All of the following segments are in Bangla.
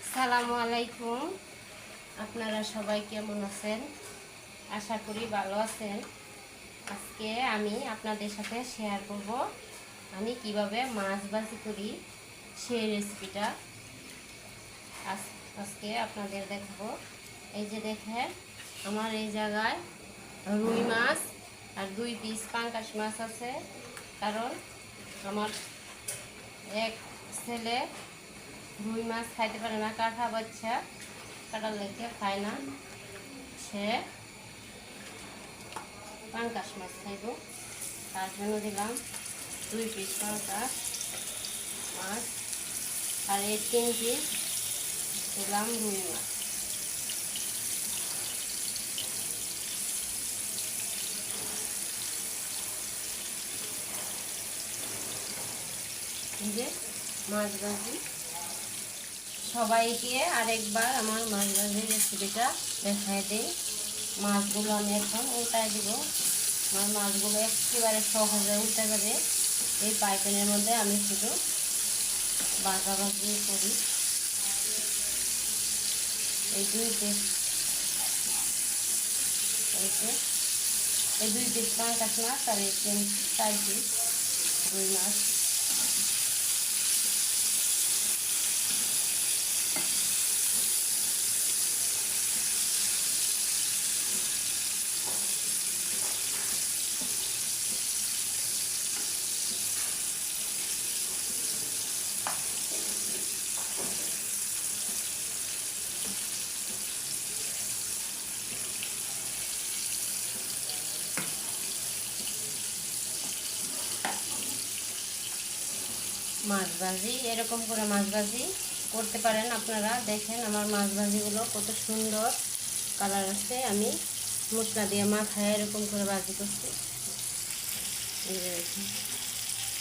আসসালামু আলাইকুম। আপনারা সবাই কেমন আছেন? আশা করি ভালো আছেন। আজকে আমি আপনাদের সাথে শেয়ার করব আমি কিভাবে মাছ ভাজি করি সেই রেসিপিটা আজকে আপনাদের দেখাবো। এই যে দেখেন, আমার এই জায়গায় রুই মাছ আর 2 পিস পাঙ্গাস মাছ আছে। কারণ আমার এক ছেলে রুই মাছ খাইতে পারে না, কাঁটা বাচ্চা, কাটার লেগে খায় না, সে পাঙ্গাস মাছ খাইব। তার জন্য দিলাম 2 পিস পাঙ্গাস মাছ আর এই 3 পিস দিলাম রুই মাছ। এই যে মাছ ভাজি, সবাইকে আরেকবার আমার মাছ ভাজির রেসিপিটা দেখাই দিই। মাছগুলো আমি এখন উল্টায় দিব। আমার মাছগুলো একেবারে সহজে উল্টে যাবে। এই পাইপেনের মধ্যে আমি শুধু ভাজাভাজি করি। এই 2 পিস এই 2 পিস পাঙ্গাস মাছ আর এই 4 পিস রুই মাছ। মাছ ভাজি এরকম করে মাছ ভাজি করতে পারেন আপনারা। দেখেন আমার মাছ ভাজিগুলো কত সুন্দর কালার আছে। আমি মশলা দিয়ে মাখায় এরকম করে ভাজি করছি।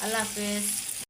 আল্লাহ হাফেজ।